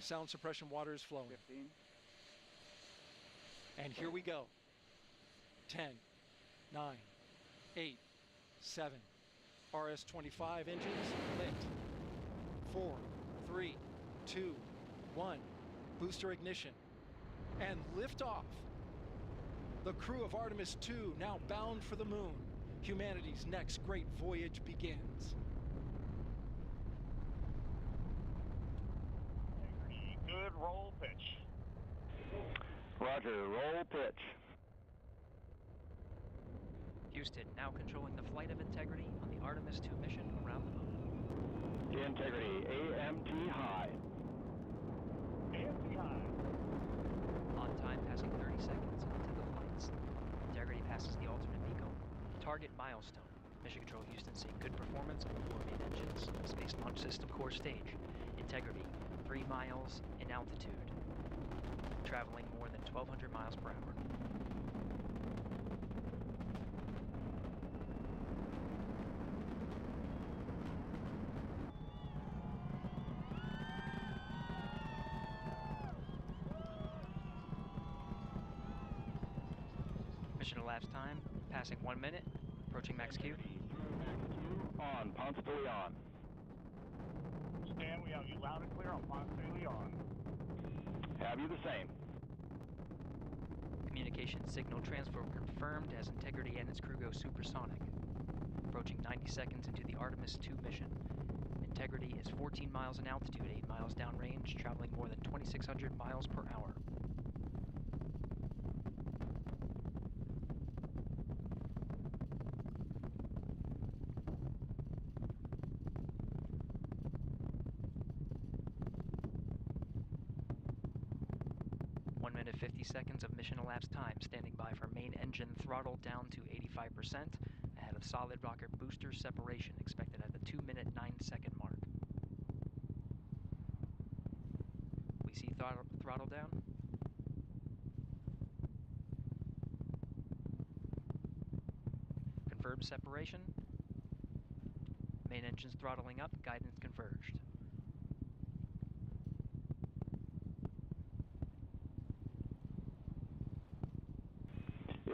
sound suppression water is flowing. 15. And here we go. 10, 9, 8, 7. RS-25 engines lit. 4, 3, 2, 1. Booster ignition. And liftoff. The crew of Artemis II now bound for the moon. Humanity's next great voyage begins. Good roll pitch. Roger, roll pitch. Houston, now controlling the flight of Integrity on the Artemis II mission around the moon. Integrity, AMT high. AMT high. On time, passing 30 seconds into the flights. Integrity passes the alternate beacon. Target milestone. Mission Control Houston seeing good performance on the 4 main engines. Space Launch System core stage. Integrity, 3 miles in altitude. Traveling more than 1,200 miles per hour. Mission elapsed time, passing 1 minute, approaching max Q. On, Ponce de Leon. Stan, we have you loud and clear on Ponce de Leon. Have you the same? Communication signal transfer confirmed as Integrity and its crew go supersonic. Approaching 90 seconds into the Artemis II mission. Integrity is 14 miles in altitude, 8 miles downrange, traveling more than 2,600 miles per hour. One minute 50 seconds of mission elapsed time, standing by for main engine throttle down to 85%, ahead of solid rocket booster separation, expected at the 2-minute 9-second mark. We see throttle down. Confirmed separation. Main engine's throttling up, guidance converged.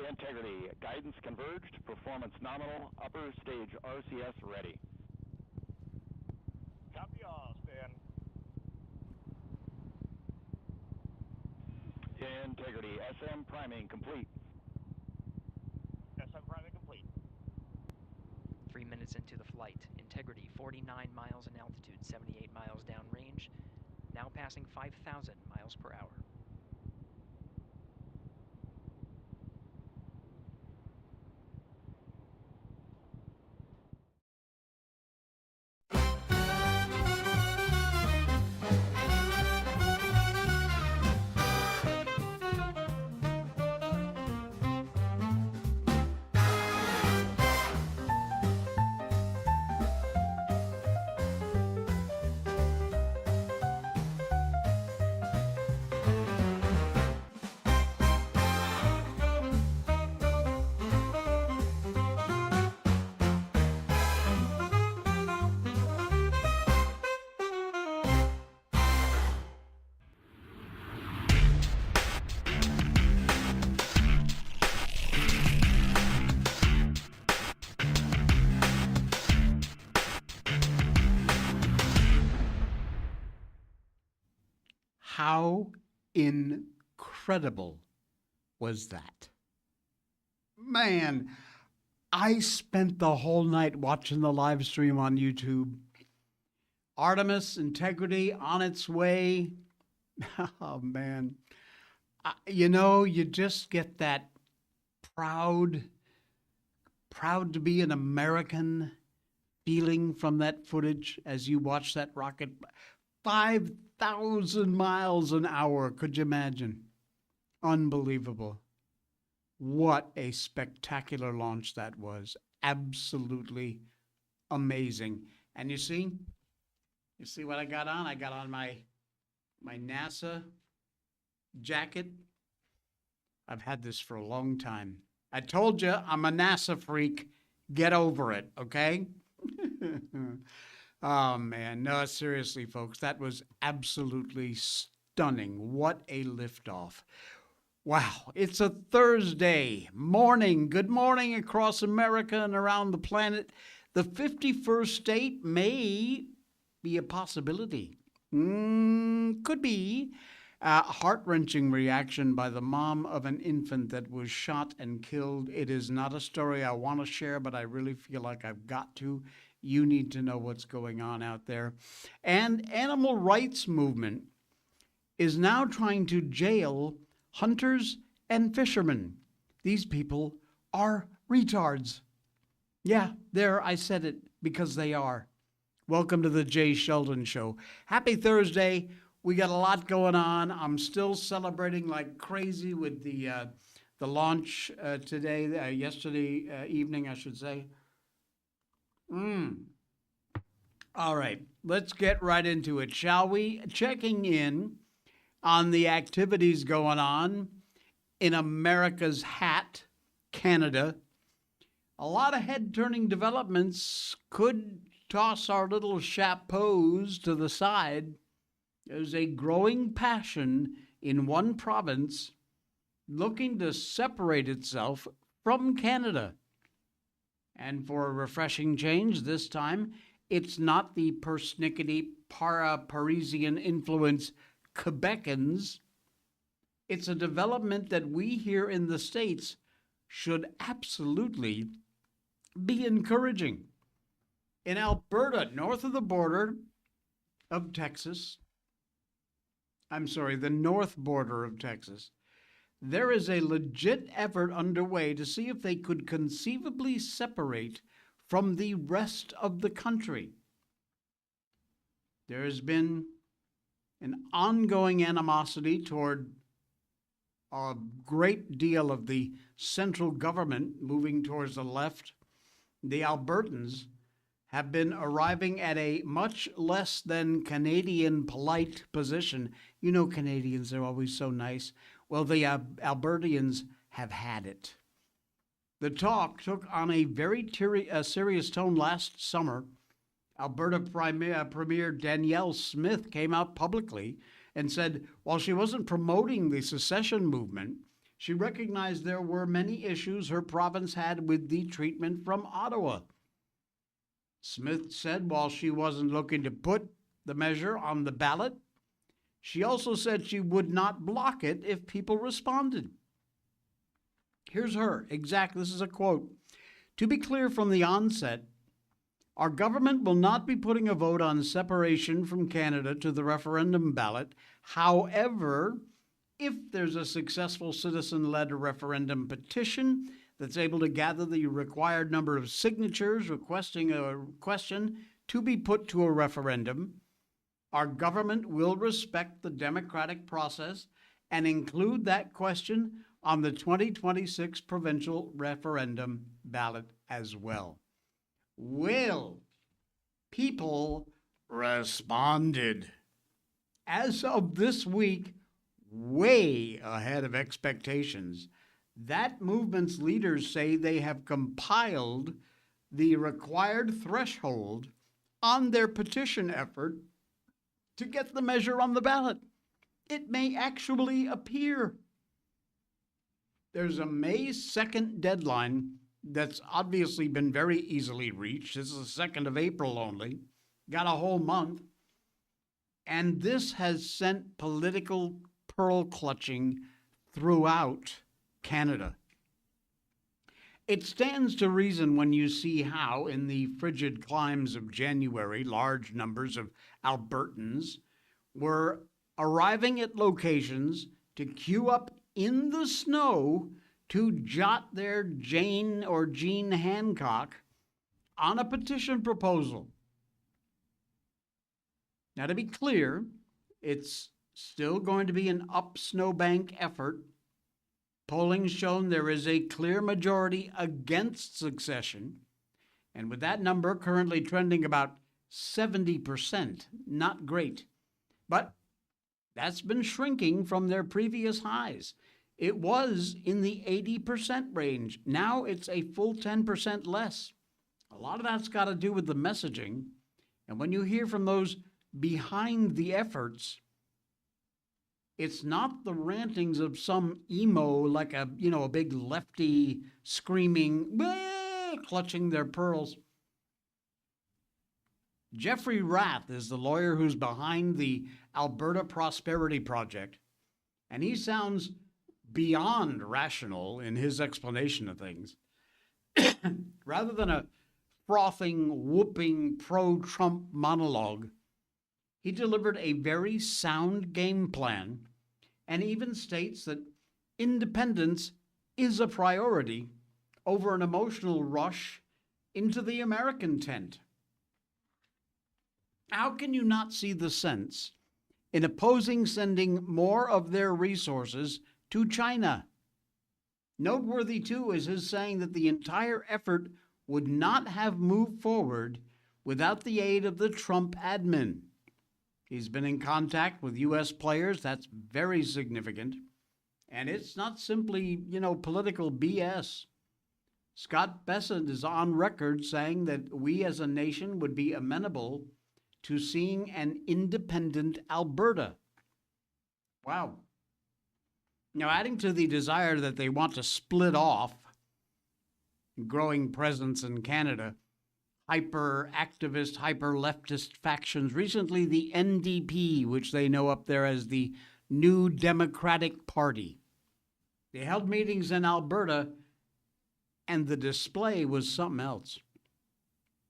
Integrity, guidance converged, performance nominal, upper stage RCS ready. Copy all, Stan. Integrity, SM priming complete. SM priming complete. 3 minutes into the flight. Integrity, 49 miles in altitude, 78 miles downrange, now passing 5,000 miles per hour. How incredible was that? Man, I spent the whole night watching the live stream on YouTube. Artemis Integrity on its way. Oh, man. You just get that proud to be an American feeling from that footage as you watch that rocket. 5,000 miles an hour, could you imagine? Unbelievable. What a spectacular launch that was. Absolutely amazing. And you see what I got on? I got on my NASA jacket. I've had this for a long time. I told you I'm a NASA freak. Get over it, okay? Oh, man. No, seriously, folks, that was absolutely stunning. What a liftoff. Wow, it's a Thursday morning. Good morning across America and around the planet. The 51st state may be a possibility. Could be. A heart-wrenching reaction by the mom of an infant that was shot and killed. It is not a story I want to share, but I really feel like I've got to. You need to know what's going on out there. And animal rights movement is now trying to jail hunters and fishermen. These people are retards. Yeah, there, I said it, because they are. Welcome to the Jay Sheldon Show. Happy Thursday. We got a lot going on. I'm still celebrating like crazy with the launch yesterday evening, I should say. All right, let's get right into it, shall we? Checking in on the activities going on in America's hat, Canada. A lot of head-turning developments could toss our little chapeaus to the side. There's a growing passion in one province looking to separate itself from Canada. And for a refreshing change this time, it's not the persnickety, Parisian influence Quebecans. It's a development that we here in the States should absolutely be encouraging. In Alberta, north of the border of Texas, the north border of Texas, there is a legit effort underway to see if they could conceivably separate from the rest of the country. There has been an ongoing animosity toward a great deal of the central government moving towards the left. The Albertans have been arriving at a much less than Canadian polite position. You know, Canadians are always so nice. Well, the Albertians have had it. The talk took on a very serious tone last summer. Alberta Premier Danielle Smith came out publicly and said while she wasn't promoting the secession movement, she recognized there were many issues her province had with the treatment from Ottawa. Smith said while she wasn't looking to put the measure on the ballot, she also said she would not block it if people responded. Here's her this is a quote. "To be clear from the onset, our government will not be putting a vote on separation from Canada to the referendum ballot. However, if there's a successful citizen-led referendum petition that's able to gather the required number of signatures requesting a question to be put to a referendum, our government will respect the democratic process and include that question on the 2026 provincial referendum ballot as well." Well, people responded. As of this week, way ahead of expectations, that movement's leaders say they have compiled the required threshold on their petition effort to get the measure on the ballot. It may actually appear. There's a May 2nd deadline that's obviously been very easily reached. This is the 2nd of April only. Got a whole month. And this has sent political pearl clutching throughout Canada. It stands to reason when you see how, in the frigid climes of January, large numbers of Albertans were arriving at locations to queue up in the snow to jot their Jane or Jean Hancock on a petition proposal. Now, to be clear, it's still going to be an up snowbank effort. Polling's shown there is a clear majority against succession, and with that number currently trending about 70%, not great. But that's been shrinking from their previous highs. It was in the 80% range. Now it's a full 10% less. A lot of that's got to do with the messaging. And when you hear from those behind the efforts, it's not the rantings of some emo like a big lefty screaming, "Bah!" clutching their pearls. Jeffrey Rath is the lawyer who's behind the Alberta Prosperity Project, and he sounds beyond rational in his explanation of things. Rather than a frothing, whooping pro-Trump monologue, he delivered a very sound game plan and even states that independence is a priority over an emotional rush into the American tent. How can you not see the sense in opposing sending more of their resources to China? Noteworthy, too, is his saying that the entire effort would not have moved forward without the aid of the Trump admin. He's been in contact with U.S. players. That's very significant. And it's not simply, political BS. Scott Bessent is on record saying that we as a nation would be amenable to seeing an independent Alberta. Wow. Now, adding to the desire that they want to split off, growing presence in Canada, hyper-activist, hyper-leftist factions. Recently, the NDP, which they know up there as the New Democratic Party. They held meetings in Alberta, and the display was something else.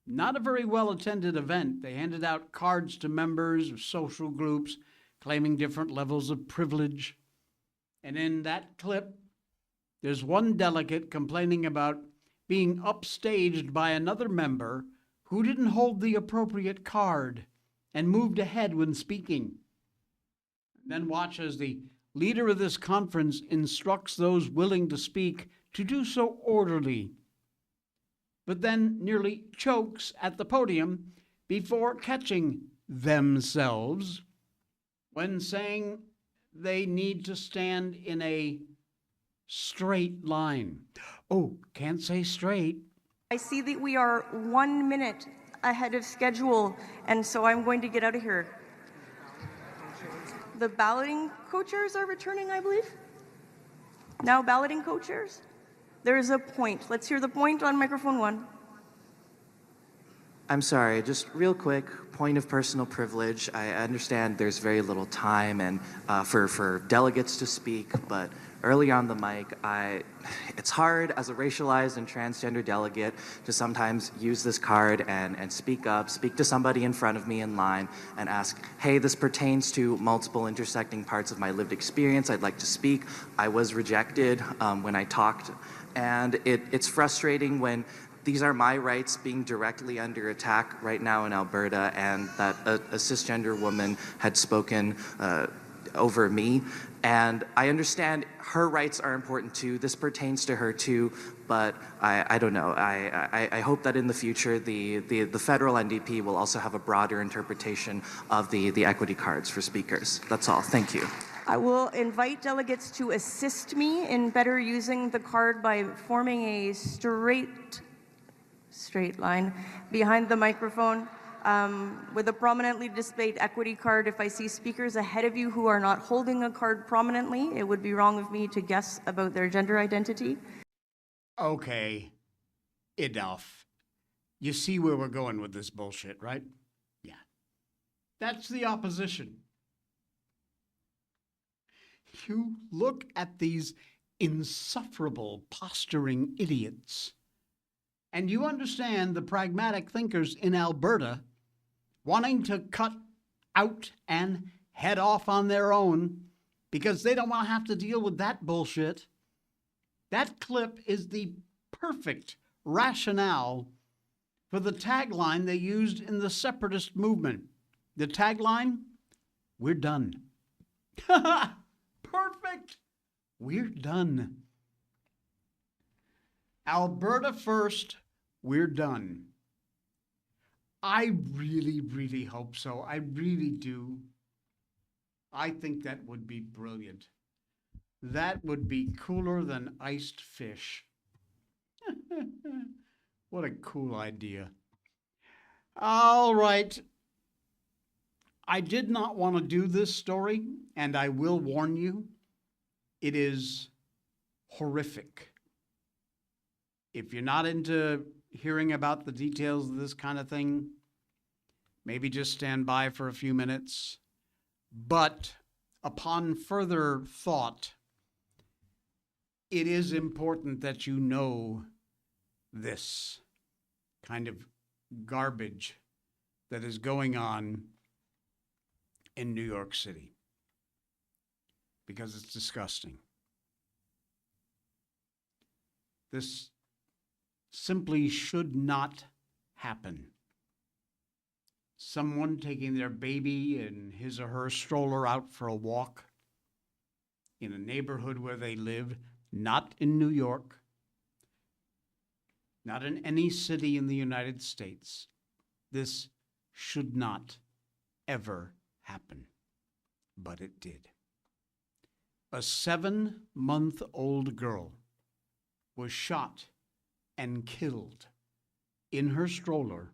Not a very well-attended event. They handed out cards to members of social groups, claiming different levels of privilege. And in that clip, there's one delegate complaining about being upstaged by another member who didn't hold the appropriate card and moved ahead when speaking. Then watch as the leader of this conference instructs those willing to speak to do so orderly, but then nearly chokes at the podium before catching themselves when saying they need to stand in a straight line. Oh, can't say straight. I see that we are 1 minute ahead of schedule, and so I'm going to get out of here. The balloting co-chairs are returning, I believe. Now balloting co-chairs. There is a point. Let's hear the point on microphone 1. I'm sorry, just real quick, point of personal privilege. I understand there's very little time and for delegates to speak, but early on the mic, it's hard as a racialized and transgender delegate to sometimes use this card and speak up, speak to somebody in front of me in line and ask, hey, this pertains to multiple intersecting parts of my lived experience. I'd like to speak. I was rejected when I talked, and it's frustrating when these are my rights being directly under attack right now in Alberta, and that a cisgender woman had spoken over me. And I understand her rights are important too. This pertains to her too, but I don't know. I hope that in the future the federal NDP will also have a broader interpretation of the equity cards for speakers. That's all. Thank you. I will invite delegates to assist me in better using the card by forming a straight line behind the microphone with a prominently displayed equity card. If I see speakers ahead of you who are not holding a card prominently, it would be wrong of me to guess about their gender identity. Okay, enough. You see where we're going with this bullshit, right? Yeah. That's the opposition. You look at these insufferable posturing idiots, and you understand the pragmatic thinkers in Alberta wanting to cut out and head off on their own because they don't want to have to deal with that bullshit. That clip is the perfect rationale for the tagline they used in the separatist movement. The tagline, we're done. Perfect. We're done. Alberta first, we're done. I really, really hope so. I really do. I think that would be brilliant. That would be cooler than iced fish. What a cool idea. All right. I did not want to do this story, and I will warn you, it is horrific. If you're not into hearing about the details of this kind of thing, maybe just stand by for a few minutes. But upon further thought, it is important that you know this kind of garbage that is going on in New York City, because it's disgusting. This simply should not happen. Someone taking their baby in his or her stroller out for a walk in a neighborhood where they live, not in New York, not in any city in the United States. This should not ever happen, but it did. A 7-month-old girl was shot and killed in her stroller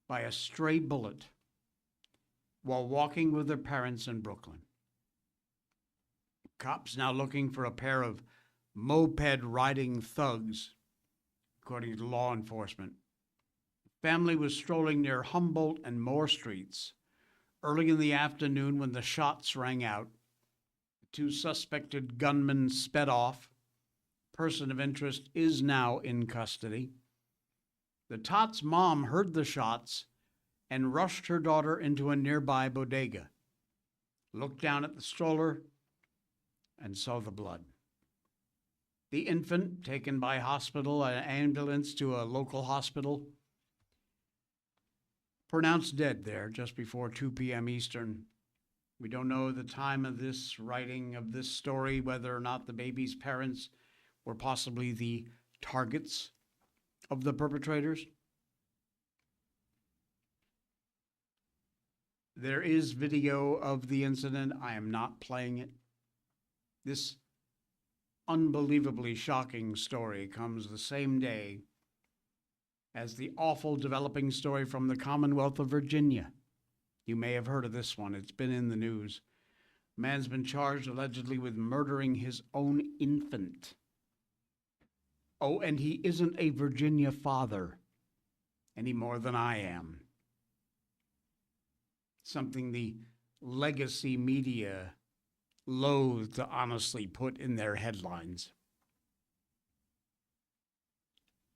by a stray bullet while walking with her parents in Brooklyn. Cops now looking for a pair of moped-riding thugs, according to law enforcement. The family was strolling near Humboldt and Moore Streets early in the afternoon when the shots rang out. The 2 suspected gunmen sped off. Person of interest is now in custody. The Tot's mom heard the shots and rushed her daughter into a nearby bodega, looked down at the stroller, and saw the blood. The infant, taken by an ambulance to a local hospital, pronounced dead there just before 2 p.m. Eastern. We don't know the time of this writing of this story, whether or not the baby's parents were possibly the targets of the perpetrators. There is video of the incident. I am not playing it. This unbelievably shocking story comes the same day as the awful developing story from the Commonwealth of Virginia. You may have heard of this one. It's been in the news. A man's been charged allegedly with murdering his own infant. Oh, and he isn't a Virginia father any more than I am. Something the legacy media loathe to honestly put in their headlines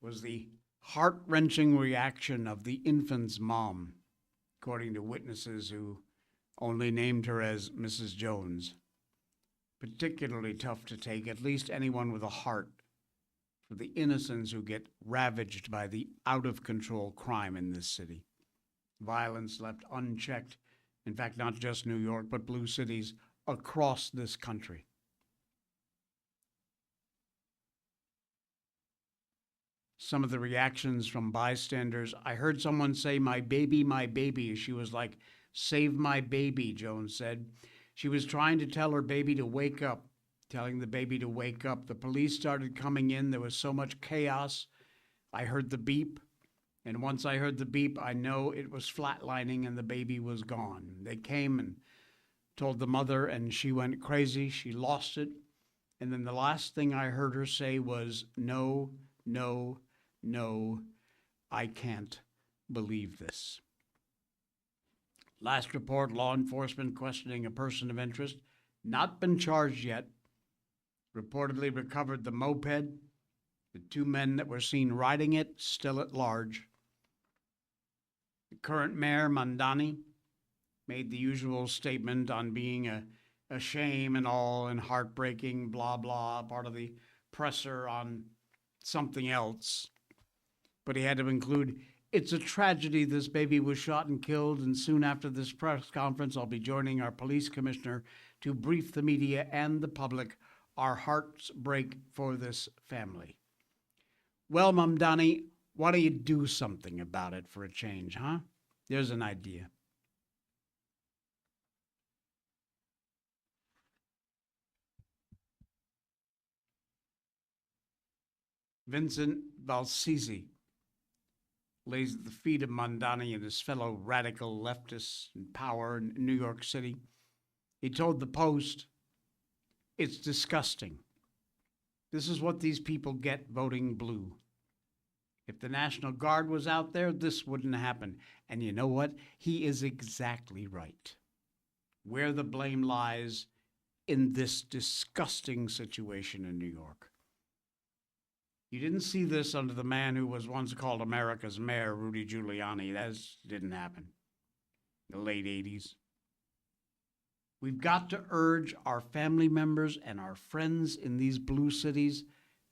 was the heart-wrenching reaction of the infant's mom, according to witnesses who only named her as Mrs. Jones. Particularly tough to take, at least anyone with a heart, for the innocents who get ravaged by the out-of-control crime in this city. Violence left unchecked, in fact, not just New York, but blue cities across this country. Some of the reactions from bystanders, I heard someone say, my baby. She was like, save my baby, Jones said. She was trying to tell her baby to wake up, telling the baby to wake up. The police started coming in. There was so much chaos. I heard the beep. And once I heard the beep, I know it was flatlining and the baby was gone. They came and told the mother, and she went crazy. She lost it. And then the last thing I heard her say was, no, no, no, I can't believe this. Last report, law enforcement questioning a person of interest, not been charged yet, reportedly recovered the moped. The 2 men that were seen riding it still at large. The current mayor, Mandani, made the usual statement on being a shame and all and heartbreaking, blah, blah, part of the presser on something else. But he had to include, it's a tragedy this baby was shot and killed, and soon after this press conference, I'll be joining our police commissioner to brief the media and the public. Our hearts break for this family. Well, Mamdani, why don't you do something about it for a change, huh? There's an idea. Vincent Valsisi lays at the feet of Mondani and his fellow radical leftists in power in New York City. He told the Post, "It's disgusting. This is what these people get voting blue. If the National Guard was out there, this wouldn't happen." And you know what? He is exactly right. Where the blame lies in this disgusting situation in New York. You didn't see this under the man who was once called America's mayor, Rudy Giuliani. That didn't happen in the late 80s. We've got to urge our family members and our friends in these blue cities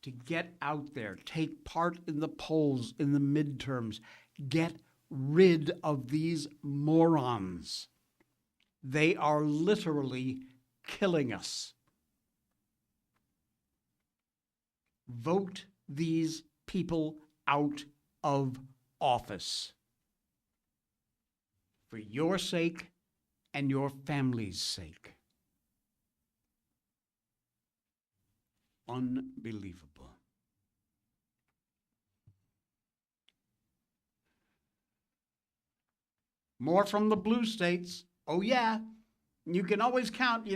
to get out there, take part in the polls, in the midterms, get rid of these morons. They are literally killing us. Vote these people out of office for your sake and your family's sake. Unbelievable. More from the blue states. Oh, yeah. You can always count,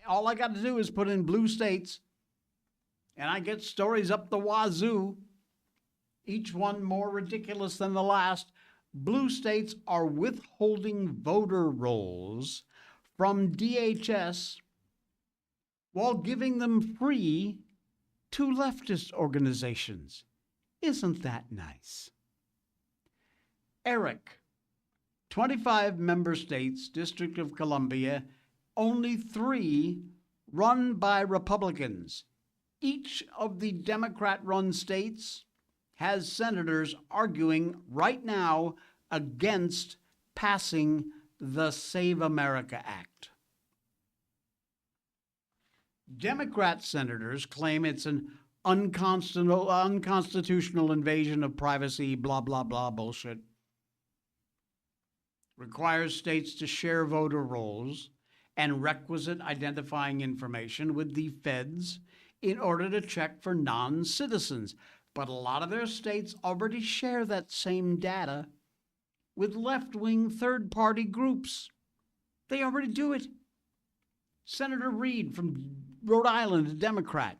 all I got to do is put in blue states, and I get stories up the wazoo, each one more ridiculous than the last. Blue states are withholding voter rolls from DHS while giving them free to leftist organizations. Isn't that nice? Eric, 25 member states, District of Columbia, only 3 run by Republicans. Each of the Democrat-run states has senators arguing right now against passing the Save America Act. Democrat senators claim it's an unconstitutional invasion of privacy, blah, blah, blah bullshit. Requires states to share voter rolls and requisite identifying information with the feds in order to check for non-citizens. But a lot of their states already share that same data with left-wing third-party groups. They already do it. Senator Reid from Rhode Island, a Democrat,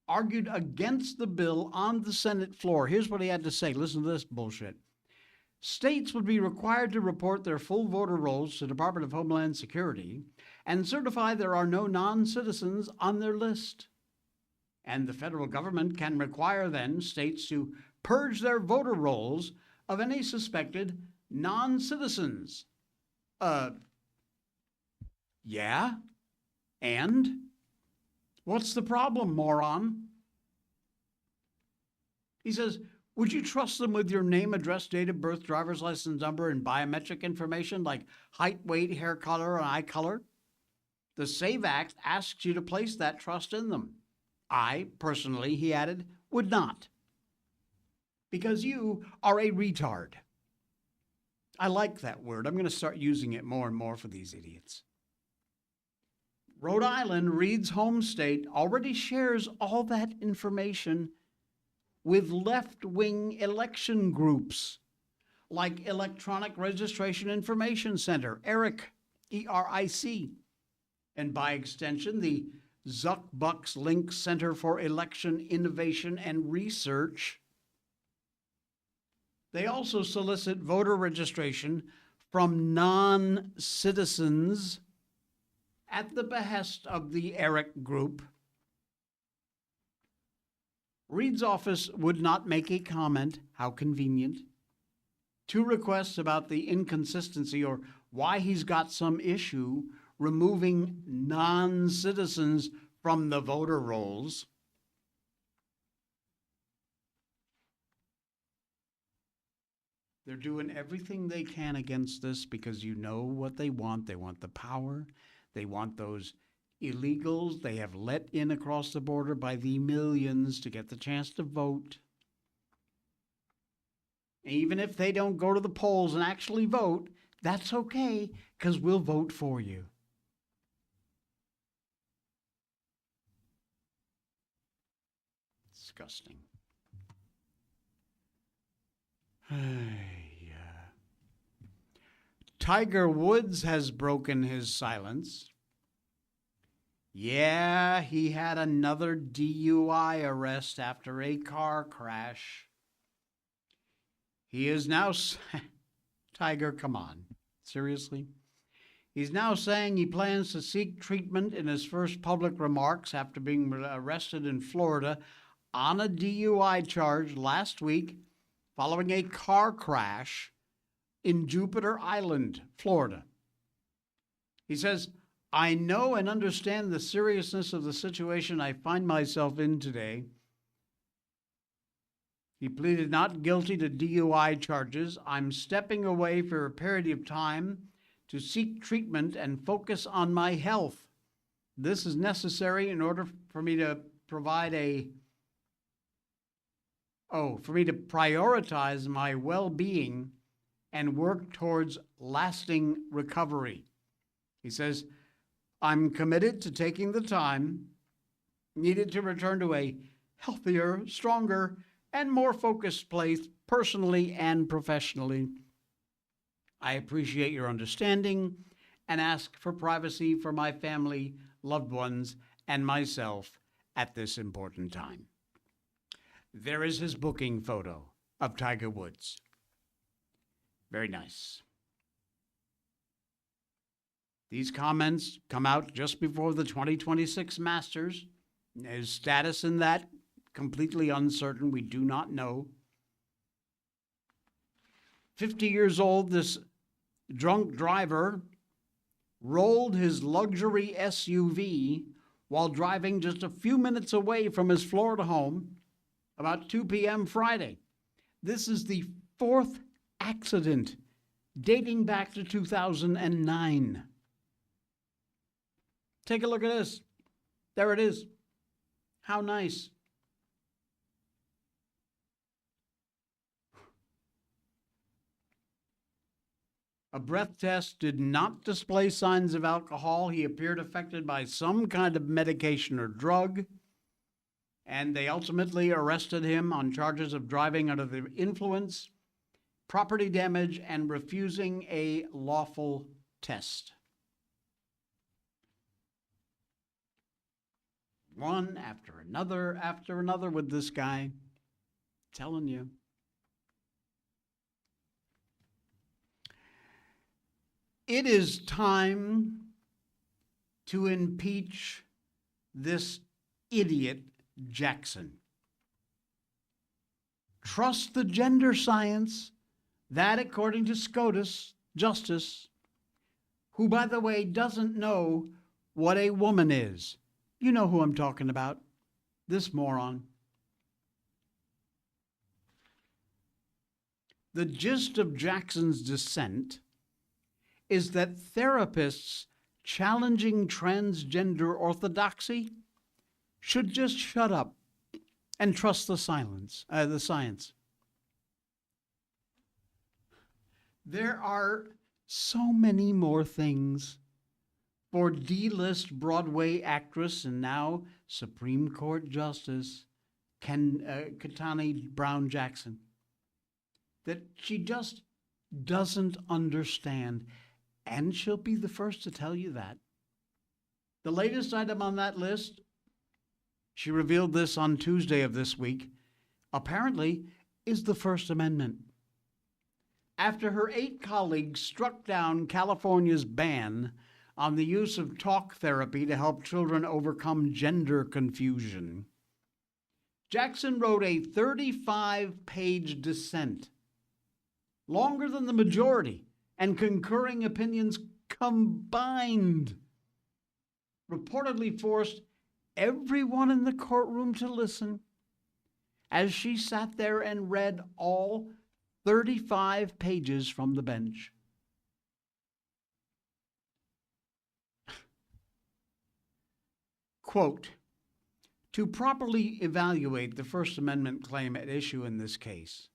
argued against the bill on the Senate floor. Here's what he had to say. Listen to this bullshit. States would be required to report their full voter rolls to the Department of Homeland Security and certify there are no non-citizens on their list. And the federal government can require then states to purge their voter rolls of any suspected non-citizens. Yeah? And? What's the problem, moron? He says, would you trust them with your name, address, date of birth, driver's license number, and biometric information like height, weight, hair color, and eye color? The SAVE Act asks you to place that trust in them. I, personally, he added, would not. Because you are a retard. I like that word. I'm going to start using it more and more for these idiots. Rhode Island, Reid's home state, already shares all that information with left-wing election groups like Electronic Registration Information Center, ERIC, E-R-I-C, and by extension, the Zuckbucks Link Center for Election Innovation and Research. They also solicit voter registration from non-citizens at the behest of the ERIC group. Reid's office would not make a comment, how convenient. 2 requests about the inconsistency or why he's got some issue removing non-citizens from the voter rolls. They're doing everything they can against this because you know what they want. They want the power. They want those illegals they have let in across the border by the millions to get the chance to vote. Even if they don't go to the polls and actually vote, that's okay, because we'll vote for you. Disgusting. Tiger Woods has broken his silence. Yeah, he had another DUI arrest after a car crash. He is now... Tiger, come on. Seriously? He's now saying he plans to seek treatment in his first public remarks after being arrested in Florida on a DUI charge last week following a car crash in Jupiter Island, Florida. He says, I know and understand the seriousness of the situation I find myself in today. He pleaded not guilty to DUI charges. I'm stepping away for a period of time to seek treatment and focus on my health. This is necessary in order for me to prioritize my well-being and work towards lasting recovery. He says, I'm committed to taking the time needed to return to a healthier, stronger, and more focused place personally and professionally. I appreciate your understanding and ask for privacy for my family, loved ones, and myself at this important time. There is his booking photo of Tiger Woods. Very nice. These comments come out just before the 2026 Masters. His status in that, completely uncertain. We do not know. 50 years old, this drunk driver rolled his luxury SUV while driving just a few minutes away from his Florida home about 2 p.m. Friday. This is the fourth accident dating back to 2009. Take a look at this. There it is. How nice. A breath test did not display signs of alcohol. He appeared affected by some kind of medication or drug, and they ultimately arrested him on charges of driving under the influence, property damage, and refusing a lawful test. One after another with this guy. Telling you. It is time to impeach this idiot Jackson. Trust the gender science, that according to SCOTUS Justice, who, by the way, doesn't know what a woman is. You know who I'm talking about. This moron. The gist of Jackson's dissent is that therapists challenging transgender orthodoxy should just shut up and trust the science. There are so many more things for D-list Broadway actress and now Supreme Court Justice Ketanji Brown Jackson that she just doesn't understand. And she'll be the first to tell you that. The latest item on that list, she revealed this on Tuesday of this week, apparently is the First Amendment. After her 8 colleagues struck down California's ban on the use of talk therapy to help children overcome gender confusion, Jackson wrote a 35-page dissent, longer than the majority and concurring opinions combined, reportedly forced everyone in the courtroom to listen as she sat there and read all 35 pages from the bench. Quote, to properly evaluate the First Amendment claim at issue in this case,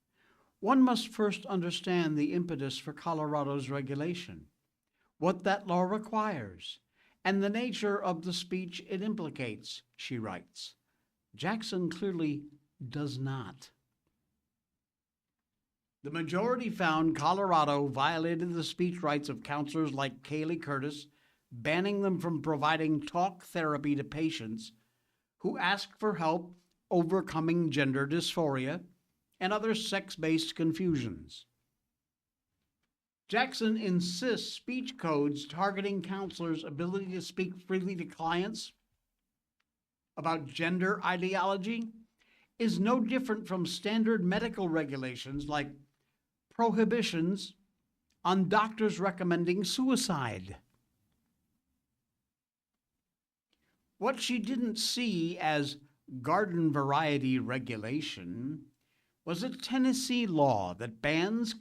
one must first understand the impetus for Colorado's regulation, what that law requires, and the nature of the speech it implicates, she writes. Jackson clearly does not. The majority found Colorado violated the speech rights of counselors like Kaylee Curtis, banning them from providing talk therapy to patients who ask for help overcoming gender dysphoria and other sex-based confusions. Jackson insists speech codes targeting counselors' ability to speak freely to clients about gender ideology is no different from standard medical regulations like prohibitions on doctors recommending suicide. What she didn't see as garden variety regulation was a Tennessee law that bans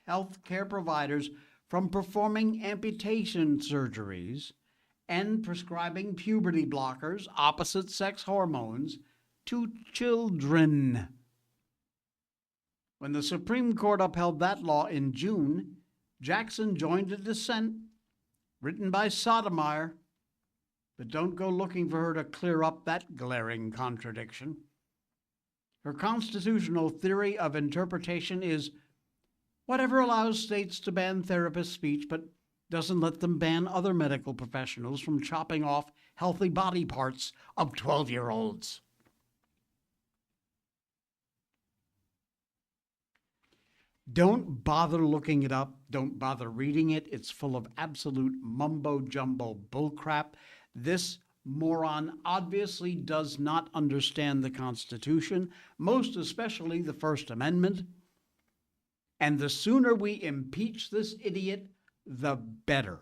health care providers from performing amputation surgeries and prescribing puberty blockers, opposite-sex hormones, to children. When the Supreme Court upheld that law in June, Jackson joined a dissent written by Sotomayor, but don't go looking for her to clear up that glaring contradiction. Her constitutional theory of interpretation is whatever allows states to ban therapist speech but doesn't let them ban other medical professionals from chopping off healthy body parts of 12-year-olds. Don't bother looking it up. Don't bother reading it. It's full of absolute mumbo-jumbo bullcrap. This moron obviously does not understand the Constitution, most especially the First Amendment. And the sooner we impeach this idiot, the better.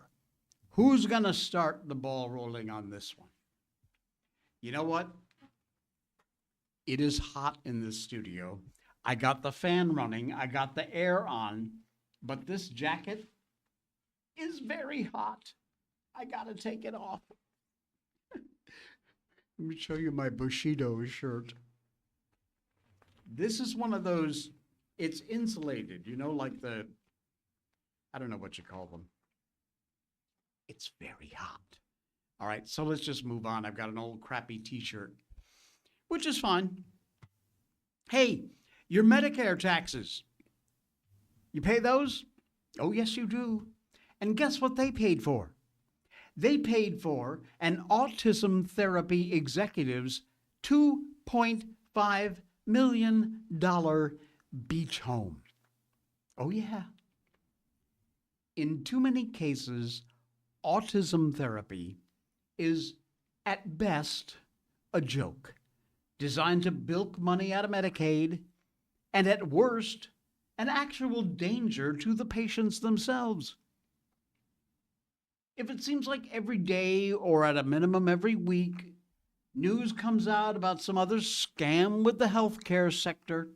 Who's going to start the ball rolling on this one? You know what? It is hot in this studio. I got the fan running, I got the air on, but this jacket is very hot. I gotta take it off. Let me show you my Bushido shirt. This is one of those, it's insulated, you know, like the, I don't know what you call them. It's very hot. All right, so let's just move on. I've got an old crappy t-shirt, which is fine. Hey, your Medicare taxes, you pay those? Oh, yes, you do. And guess what they paid for? They paid for an autism therapy executive's $2.5 million beach home. Oh, yeah. In too many cases, autism therapy is, at best, a joke designed to bilk money out of Medicaid, and at worst, an actual danger to the patients themselves. If it seems like every day, or at a minimum every week, news comes out about some other scam with the healthcare sector,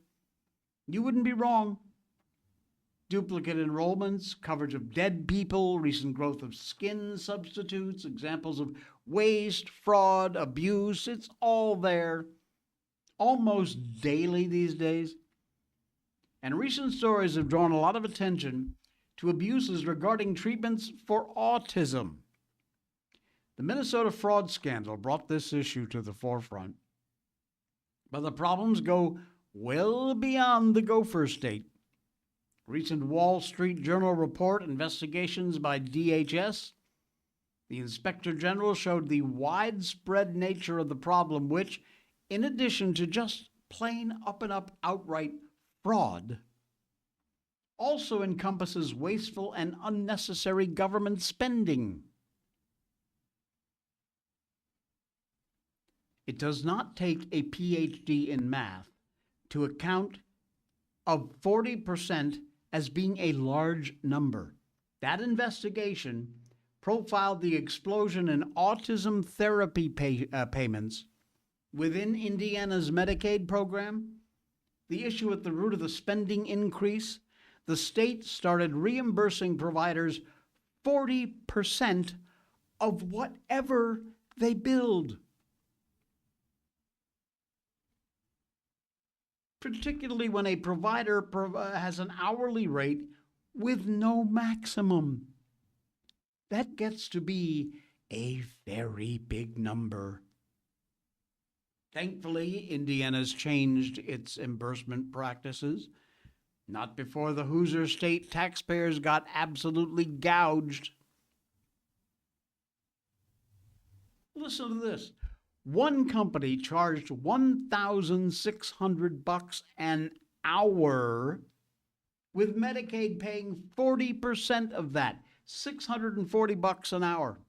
you wouldn't be wrong. Duplicate enrollments, coverage of dead people, recent growth of skin substitutes, examples of waste, fraud, abuse, it's all there, almost daily these days. And recent stories have drawn a lot of attention to abuses regarding treatments for autism. The Minnesota fraud scandal brought this issue to the forefront. But the problems go well beyond the Gopher State. Recent Wall Street Journal report, investigations by DHS, the Inspector General showed the widespread nature of the problem, which, in addition to just plain up-and-up outright fraud, also encompasses wasteful and unnecessary government spending. It does not take a PhD in math to account of 40% as being a large number. That investigation profiled the explosion in autism therapy payments within Indiana's Medicaid program, the issue at the root of the spending increase. The state started reimbursing providers 40% of whatever they billed. Particularly when a provider has an hourly rate with no maximum. That gets to be a very big number. Thankfully, Indiana's changed its reimbursement practices, Not before the Hoosier state taxpayers got absolutely gouged. Listen to this. One company charged $1,600 an hour, with Medicaid paying 40% of that, $640 an hour.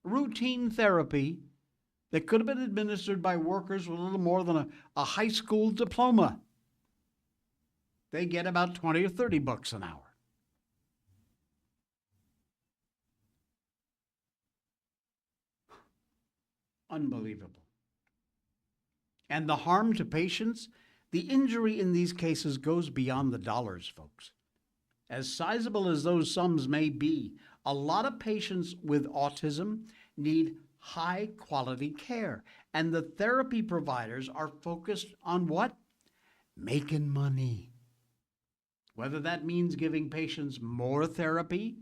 Routine therapy that could have been administered by workers with a little more than a high school diploma. They get about 20 or 30 bucks an hour. Unbelievable. And the harm to patients, the injury in these cases goes beyond the dollars, folks. As sizable as those sums may be, a lot of patients with autism need high quality care. And the therapy providers are focused on what? Making money. Whether that means giving patients more therapy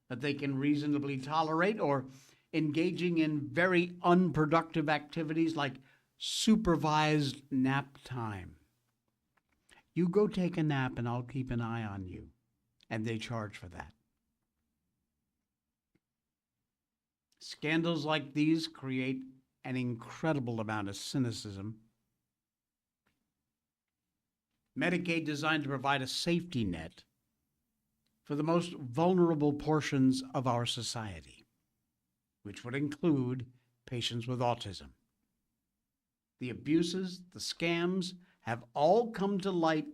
that they can reasonably tolerate, or engaging in very unproductive activities like supervised nap time. You go take a nap and I'll keep an eye on you. And they charge for that. Scandals like these create an incredible amount of cynicism. Medicaid designed to provide a safety net for the most vulnerable portions of our society, which would include patients with autism. The abuses, the scams have all come to light,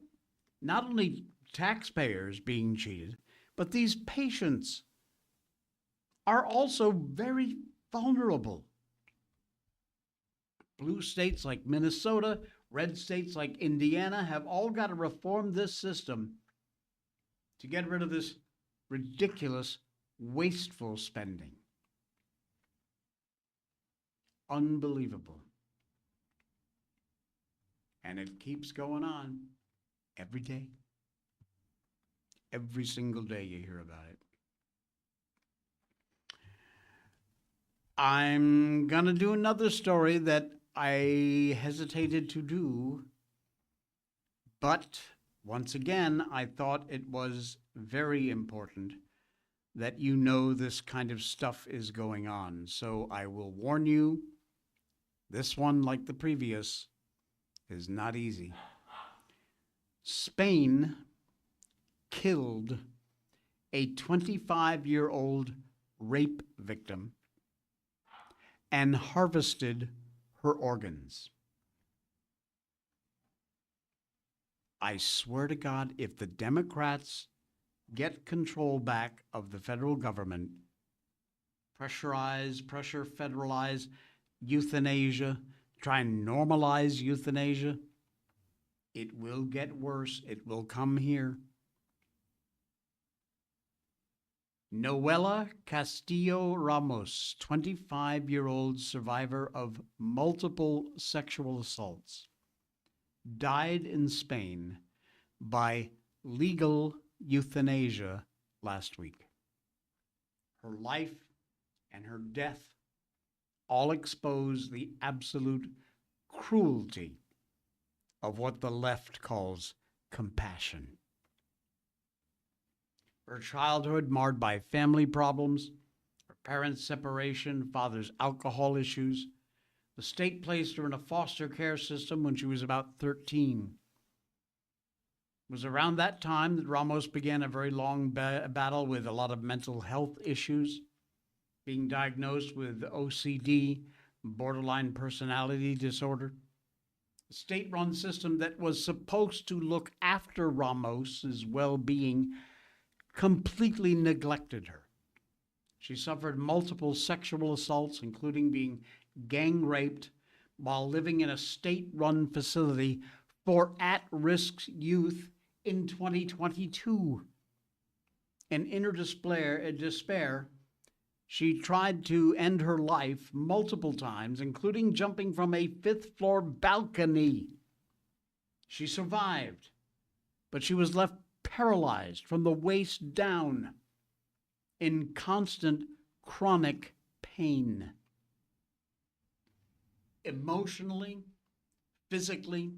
not only taxpayers being cheated, but these patients are also very vulnerable. Blue states like Minnesota, red states like Indiana have all got to reform this system to get rid of this ridiculous, wasteful spending. Unbelievable. And it keeps going on every day. Every single day you hear about it. I'm going to do another story that I hesitated to do, but once again, I thought it was very important that you know this kind of stuff is going on. So I will warn you, this one, like the previous, is not easy. Spain killed a 25-year-old rape victim and harvested her organs. I swear to God, if the Democrats get control back of the federal government, pressure federalize euthanasia, try and normalize euthanasia, it will get worse. It will come here. Noela Castillo Ramos, 25-year-old survivor of multiple sexual assaults, died in Spain by legal euthanasia last week. Her life and her death all expose the absolute cruelty of what the left calls compassion. Her childhood marred by family problems, her parents' separation, father's alcohol issues. The state placed her in a foster care system when she was about 13. It was around that time that Ramos began a very long battle with a lot of mental health issues, being diagnosed with OCD, borderline personality disorder. The state-run system that was supposed to look after Ramos's well-being completely neglected her. She suffered multiple sexual assaults, including being gang raped while living in a state-run facility for at-risk youth in 2022. And in her despair, she tried to end her life multiple times, including jumping from a fifth-floor balcony. She survived, but she was left paralyzed from the waist down in constant chronic pain. Emotionally, physically,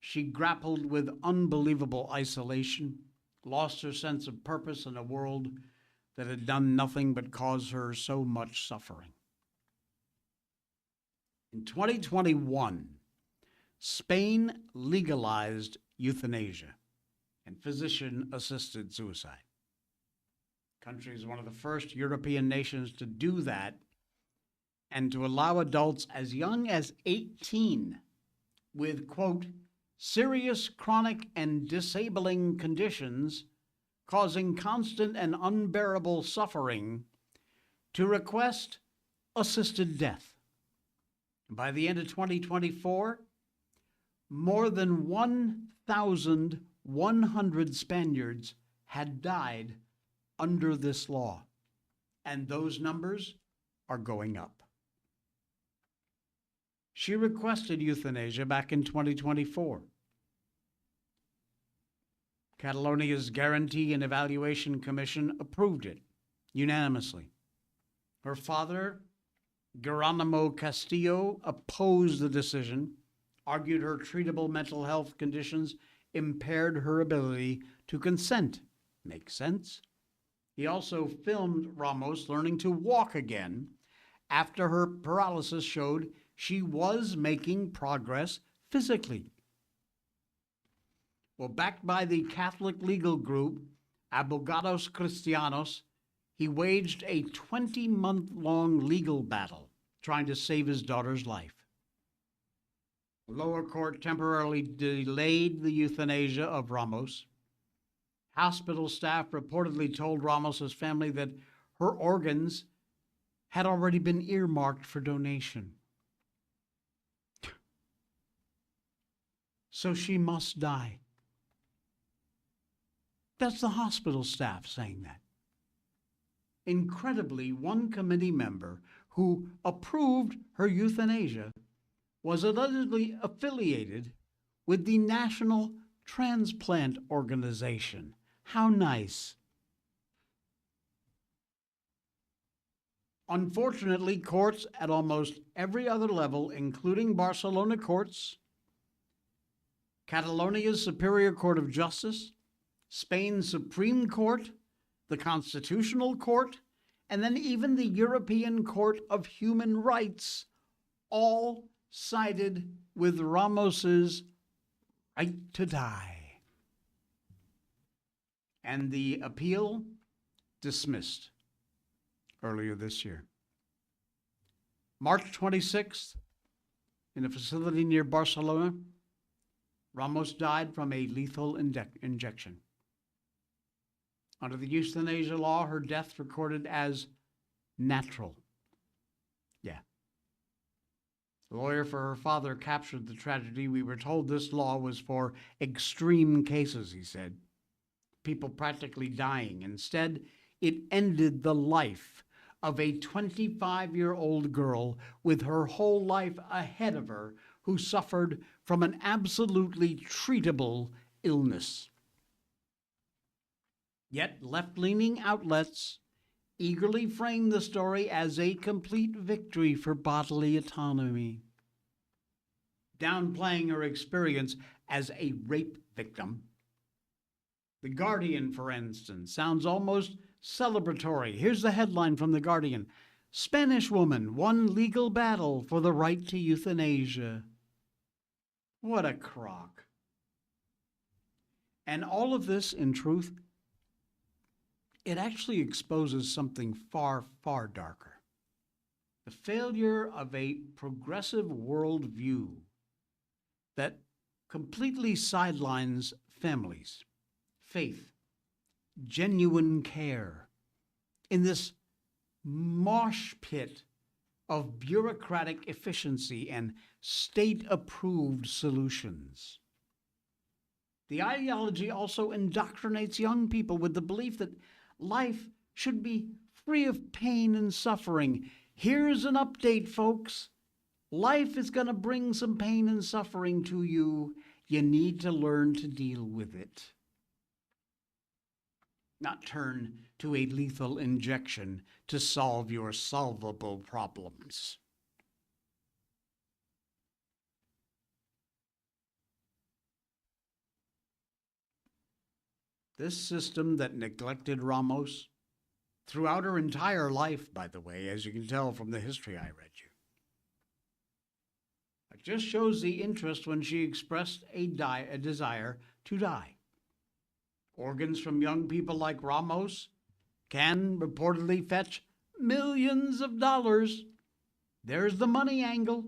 She grappled with unbelievable isolation, lost her sense of purpose in a world that had done nothing but cause her so much suffering. In 2021, Spain legalized euthanasia and physician-assisted suicide. The country is one of the first European nations to do that and to allow adults as young as 18 with, quote, serious chronic and disabling conditions causing constant and unbearable suffering to request assisted death. By the end of 2024, more than 1,100 Spaniards had died under this law, and those numbers are going up. She requested euthanasia back in 2024. Catalonia's Guarantee and Evaluation Commission approved it unanimously. Her father, Geronimo Castillo, opposed the decision, argued her treatable mental health conditions impaired her ability to consent. Makes sense. He also filmed Ramos learning to walk again after her paralysis showed she was making progress physically. Well, backed by the Catholic legal group Abogados Cristianos, he waged a 20-month-long legal battle trying to save his daughter's life. The lower court temporarily delayed the euthanasia of Ramos. Hospital staff reportedly told Ramos's family that her organs had already been earmarked for donation. So she must die. That's the hospital staff saying that. Incredibly, one committee member who approved her euthanasia was allegedly affiliated with the National Transplant Organization. How nice. Unfortunately, courts at almost every other level, including Barcelona courts, Catalonia's Superior Court of Justice, Spain's Supreme Court, the Constitutional Court, and then even the European Court of Human Rights, all sided with Ramos's right to die. And the appeal dismissed earlier this year. March 26th, in a facility near Barcelona, Ramos died from a lethal injection. Under the euthanasia law, her death recorded as natural. Yeah. The lawyer for her father captured the tragedy. We were told this law was for extreme cases, he said. People practically dying. Instead, it ended the life of a 25-year-old girl with her whole life ahead of her who suffered from an absolutely treatable illness. Yet left-leaning outlets eagerly frame the story as a complete victory for bodily autonomy, downplaying her experience as a rape victim. The Guardian, for instance, sounds almost celebratory. Here's the headline from The Guardian. Spanish woman won legal battle for the right to euthanasia. What a crock. And all of this, in truth, it actually exposes something far, far darker. The failure of a progressive worldview that completely sidelines families, faith, genuine care in this mosh pit of bureaucratic efficiency and state-approved solutions. The ideology also indoctrinates young people with the belief that life should be free of pain and suffering. Here's an update, folks. Life is going to bring some pain and suffering to you. You need to learn to deal with it. Not turn to a lethal injection to solve your solvable problems. This system that neglected Ramos throughout her entire life, by the way, as you can tell from the history I read you. It just shows the interest when she expressed a desire to die. Organs from young people like Ramos can reportedly fetch millions of dollars. There's the money angle.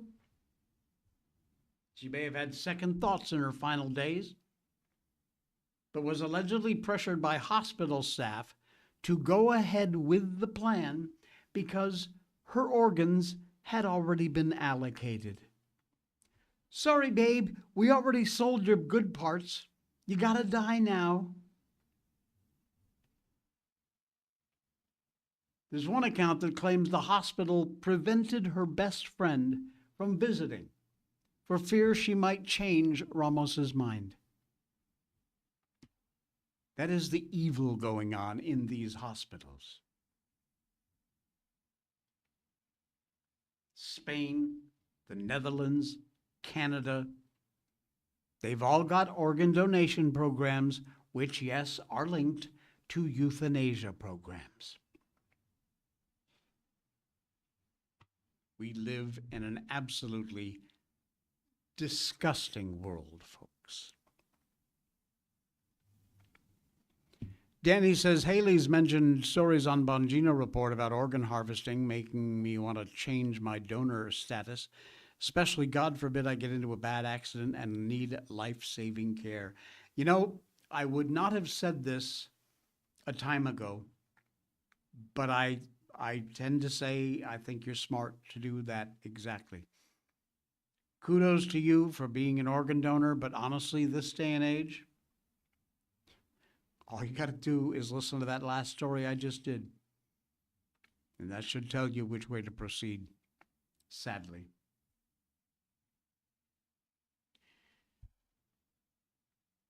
She may have had second thoughts in her final days, but was allegedly pressured by hospital staff to go ahead with the plan because her organs had already been allocated. Sorry, babe, we already sold your good parts. You gotta die now. There's one account that claims the hospital prevented her best friend from visiting for fear she might change Ramos's mind. That is the evil going on in these hospitals. Spain, the Netherlands, Canada, they've all got organ donation programs, which, yes, are linked to euthanasia programs. We live in an absolutely disgusting world, folks. Danny says, Haley's mentioned stories on Bongino Report about organ harvesting, making me want to change my donor status, especially, God forbid, I get into a bad accident and need life-saving care. You know, I would not have said this a time ago, but I tend to say I think you're smart to do that exactly. Kudos to you for being an organ donor, but honestly, this day and age, all you got to do is listen to that last story I just did. And that should tell you which way to proceed, sadly.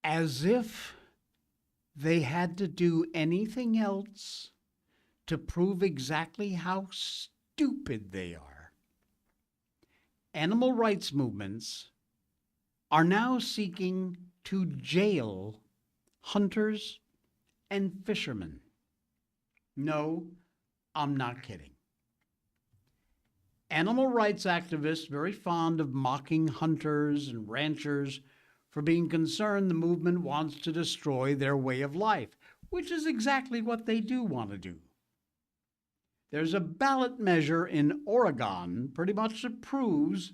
As if they had to do anything else to prove exactly how stupid they are. Animal rights movements are now seeking to jail hunters and fishermen. No, I'm not kidding. Animal rights activists, very fond of mocking hunters and ranchers for being concerned the movement wants to destroy their way of life, which is exactly what they do want to do. There's a ballot measure in Oregon pretty much that proves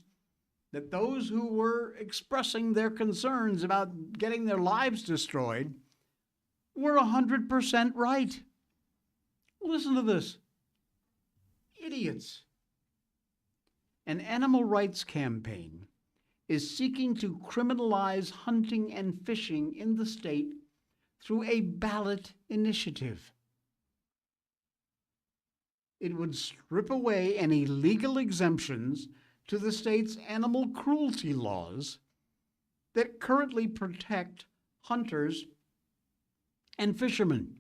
that those who were expressing their concerns about getting their lives destroyed were 100% right. Listen to this. Idiots. An animal rights campaign is seeking to criminalize hunting and fishing in the state through a ballot initiative. It would strip away any legal exemptions to the state's animal cruelty laws that currently protect hunters and fishermen.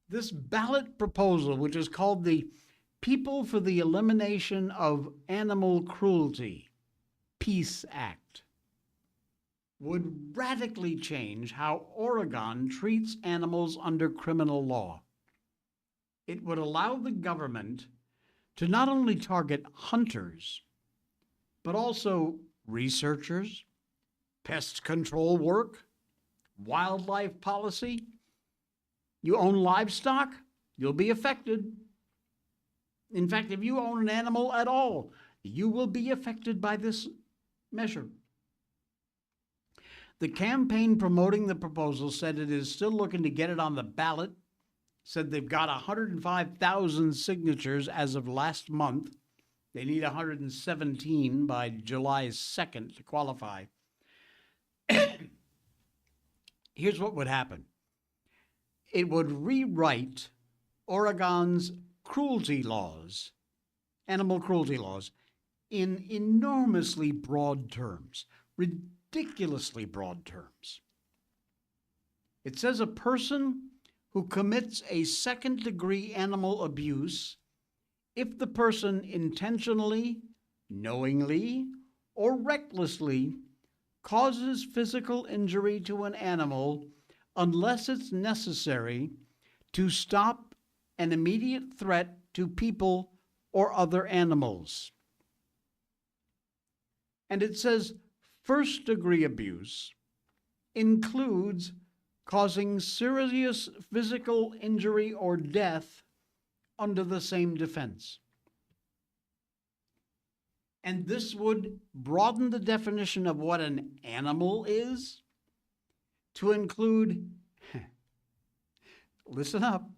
This ballot proposal, which is called the People for the Elimination of Animal Cruelty Peace Act, would radically change how Oregon treats animals under criminal law. It would allow the government to not only target hunters, but also researchers, pest control work, wildlife policy. You own livestock, you'll be affected. In fact, if you own an animal at all, you will be affected by this measure. The campaign promoting the proposal said it is still looking to get it on the ballot, said they've got 105,000 signatures as of last month. They need 117 by July 2nd to qualify. Here's what would happen. It would rewrite Oregon's cruelty laws, animal cruelty laws, in enormously broad terms, ridiculously broad terms. It says a person who commits a second-degree animal abuse, if the person intentionally, knowingly, or recklessly causes physical injury to an animal unless it's necessary to stop an immediate threat to people or other animals. And it says first-degree abuse includes causing serious physical injury or death under the same defense. And this would broaden the definition of what an animal is to include, listen up,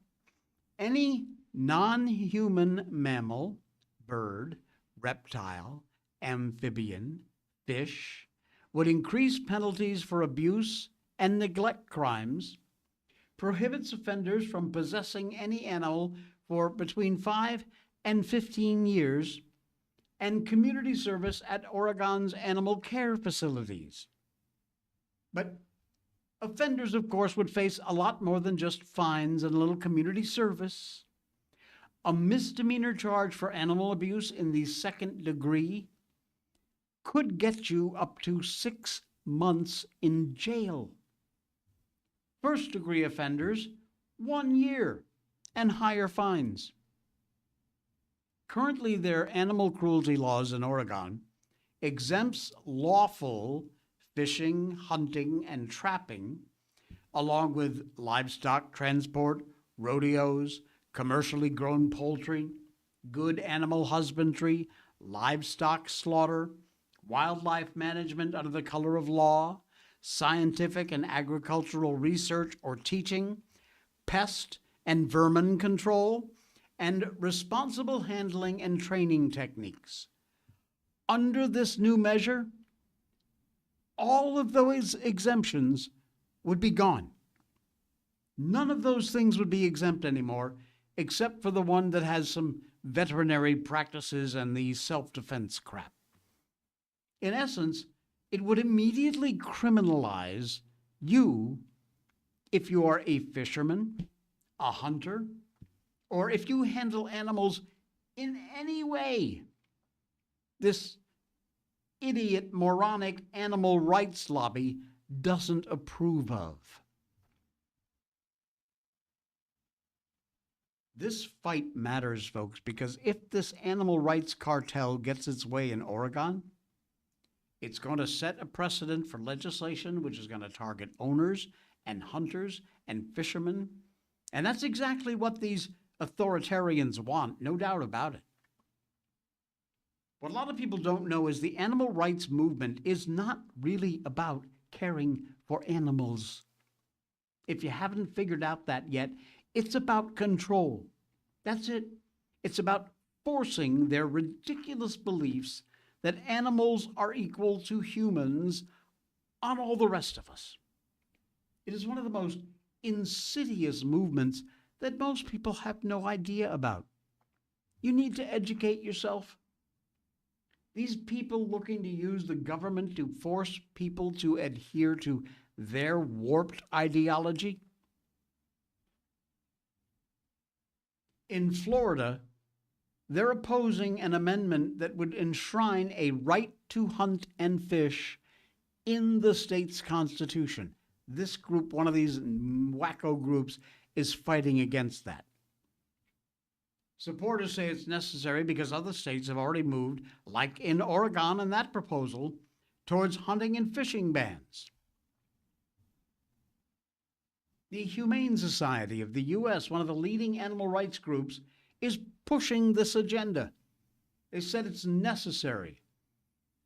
any non-human mammal, bird, reptile, amphibian, fish, would increase penalties for abuse and neglect crimes, prohibits offenders from possessing any animal for between 5 and 15 years, and community service at Oregon's animal care facilities. But offenders, of course, would face a lot more than just fines and a little community service. A misdemeanor charge for animal abuse in the second degree could get you up to 6 months in jail. First-degree offenders, 1 year and higher fines. Currently, their animal cruelty laws in Oregon exempts lawful fishing, hunting, and trapping, along with livestock transport, rodeos, commercially grown poultry, good animal husbandry, livestock slaughter, wildlife management under the color of law, scientific and agricultural research or teaching, pest and vermin control, and responsible handling and training techniques. Under this new measure, all of those exemptions would be gone. None of those things would be exempt anymore, except for the one that has some veterinary practices and the self-defense crap. In essence, it would immediately criminalize you if you are a fisherman, a hunter, or if you handle animals in any way. This idiot, moronic animal rights lobby doesn't approve of. This fight matters, folks, because if this animal rights cartel gets its way in Oregon, it's going to set a precedent for legislation which is going to target owners and hunters and fishermen. And that's exactly what these authoritarians want, no doubt about it. What a lot of people don't know is the animal rights movement is not really about caring for animals. If you haven't figured out that yet, it's about control. That's it. It's about forcing their ridiculous beliefs that animals are equal to humans on all the rest of us. It is one of the most insidious movements that most people have no idea about. You need to educate yourself. These people looking to use the government to force people to adhere to their warped ideology. In Florida, they're opposing an amendment that would enshrine a right to hunt and fish in the state's constitution. This group, one of these wacko groups, is fighting against that. Supporters say it's necessary because other states have already moved, like in Oregon and that proposal, towards hunting and fishing bans. The Humane Society of the U.S., one of the leading animal rights groups, is pushing this agenda. They said it's necessary,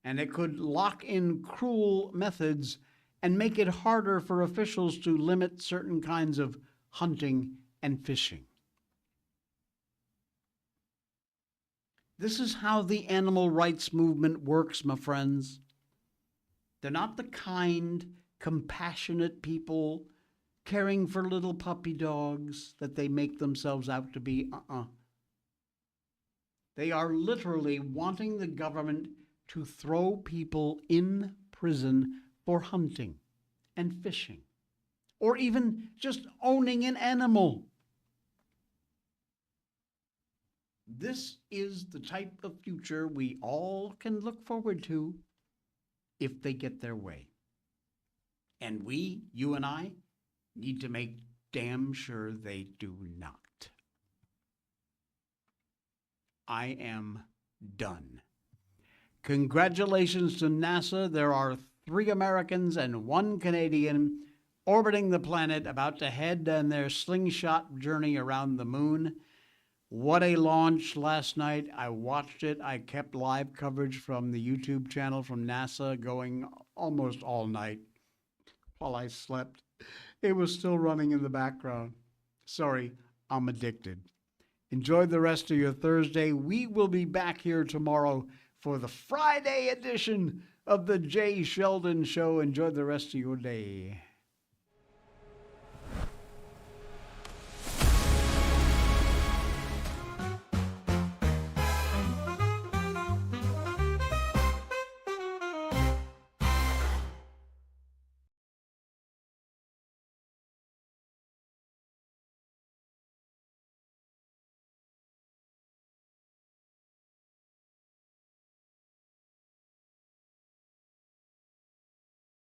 and it could lock in cruel methods and make it harder for officials to limit certain kinds of hunting and fishing. This is how the animal rights movement works, my friends. They're not the kind, compassionate people caring for little puppy dogs that they make themselves out to be. They are literally wanting the government to throw people in prison for hunting and fishing, or even just owning an animal. This is the type of future we all can look forward to if they get their way. And we, you and I, need to make damn sure they do not. I am done. Congratulations to NASA. There are 3 Americans and 1 Canadian orbiting the planet, about to head on their slingshot journey around the moon. What a launch last night. I watched it. I kept live coverage from the YouTube channel from NASA going almost all night while I slept. It was still running in the background. Sorry, I'm addicted. Enjoy the rest of your Thursday. We will be back here tomorrow for the Friday edition of the Jay Sheldon Show. Enjoy the rest of your day.